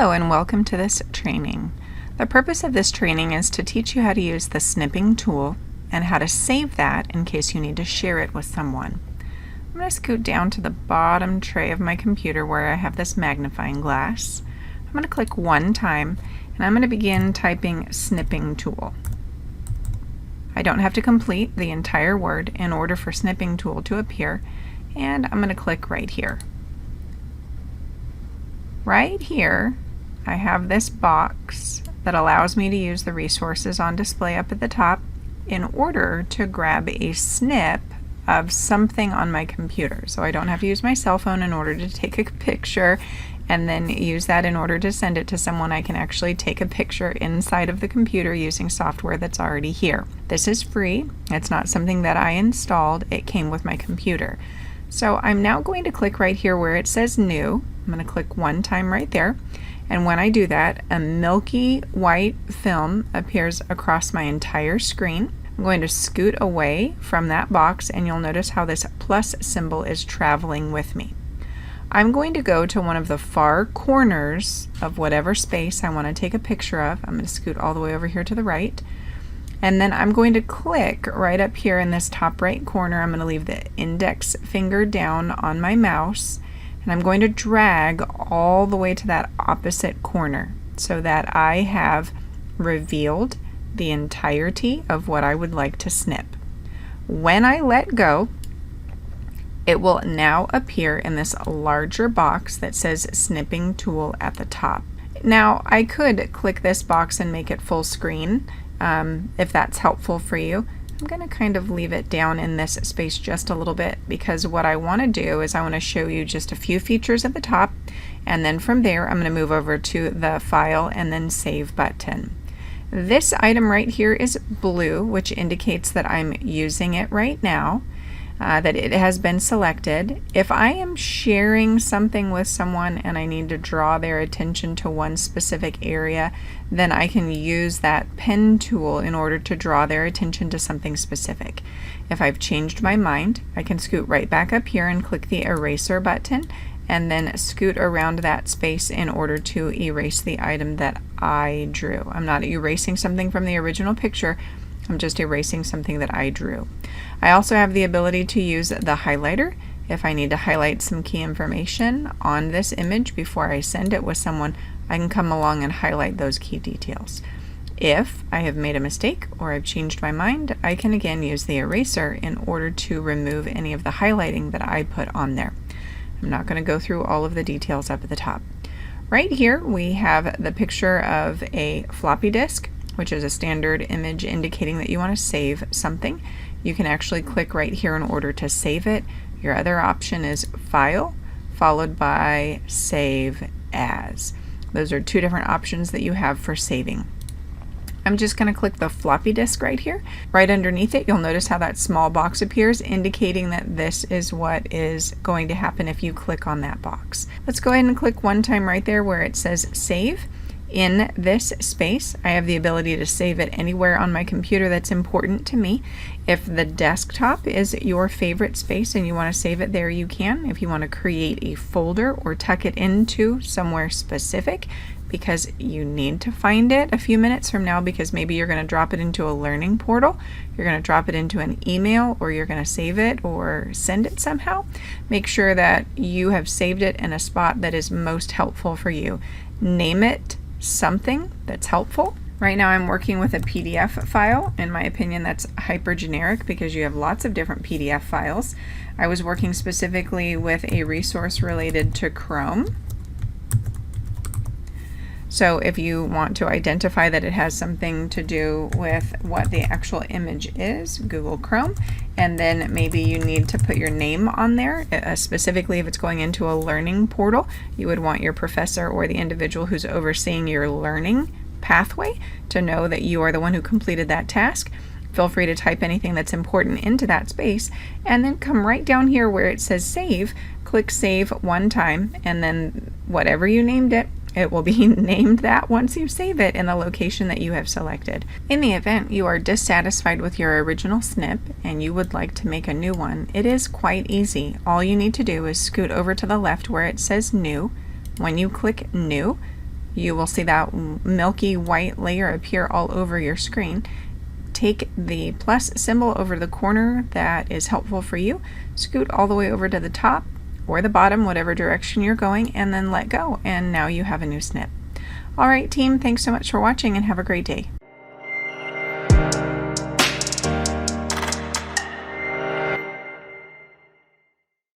Hello and welcome to this training. The purpose of this training is to teach you how to use the snipping tool and how to save that in case you need to share it with someone. I'm going to scoot down to the bottom tray of my computer where I have this magnifying glass. I'm going to click one time and I'm going to begin typing snipping tool. I don't have to complete the entire word in order for snipping tool to appear, and I'm going to click right here. Right here, I have this box that allows me to use the resources on display up at the top in order to grab a snip of something on my computer. So I don't have to use my cell phone in order to take a picture and then use that in order to send it to someone. I can actually take a picture inside of the computer using software that's already here. This is free. It's not something that I installed. It came with my computer. So I'm now going to click right here where it says new. I'm going to click one time right there, and when I do that, a milky white film appears across my entire screen. I'm going to scoot away from that box, and you'll notice how this plus symbol is traveling with me. I'm going to go to one of the far corners of whatever space I want to take a picture of. I'm going to scoot all the way over here to the right. And then I'm going to click right up here in this top right corner. I'm going to leave the index finger down on my mouse, and I'm going to drag all the way to that opposite corner so that I have revealed the entirety of what I would like to snip. When I let go, it will now appear in this larger box that says snipping tool at the top. Now I could click this box and make it full screen. If that's helpful for you. I'm going to kind of leave it down in this space just a little bit, because what I want to do is I want to show you just a few features at the top, and then from there I'm going to move over to the File and then Save button. This item right here is blue, which indicates that I'm using it right now, that it has been selected. If I am sharing something with someone and I need to draw their attention to one specific area, then I can use that pen tool in order to draw their attention to something specific. If I've changed my mind, I can scoot right back up here and click the eraser button and then scoot around that space in order to erase the item that I drew. I'm not erasing something from the original picture, I'm just erasing something that I drew. I also have the ability to use the highlighter if I need to highlight some key information on this image before I send it with someone. I can come along and highlight those key details. If I have made a mistake or I've changed my mind, I can again use the eraser in order to remove any of the highlighting that I put on there. I'm not going to go through all of the details up at the top. Right here we have the picture of a floppy disk, which is a standard image indicating that you want to save something. You can actually click right here in order to save it. Your other option is File followed by Save As. Those are two different options that you have for saving. I'm just going to click the floppy disk right here. Right underneath it, you'll notice how that small box appears, indicating that this is what is going to happen if you click on that box. Let's go ahead and click one time right there where it says Save. In this space, I have the ability to save it anywhere on my computer that's important to me. If the desktop is your favorite space and you want to save it there, you can. If you want to create a folder or tuck it into somewhere specific because you need to find it a few minutes from now, because maybe you're going to drop it into a learning portal, you're going to drop it into an email, or you're going to save it or send it somehow, make sure that you have saved it in a spot that is most helpful for you. Name it something that's helpful. Right now I'm working with a PDF file. In my opinion, that's hyper generic because you have lots of different PDF files. I was working specifically with a resource related to Chrome. So if you want to identify that it has something to do with what the actual image is, Google Chrome, and then maybe you need to put your name on there. Specifically, if it's going into a learning portal, you would want your professor or the individual who's overseeing your learning pathway to know that you are the one who completed that task. Feel free to type anything that's important into that space, and then come right down here where it says Save, click Save one time, and then whatever you named it, it will be named that once you save it in the location that you have selected. In the event you are dissatisfied with your original snip and you would like to make a new one, it is quite easy. All you need to do is scoot over to the left where it says New. When you click New, you will see that milky white layer appear all over your screen. Take the plus symbol over the corner that is helpful for you, scoot all the way over to the top or the bottom, whatever direction you're going, and then let go, and now you have a new snip. Alright team, thanks so much for watching and have a great day.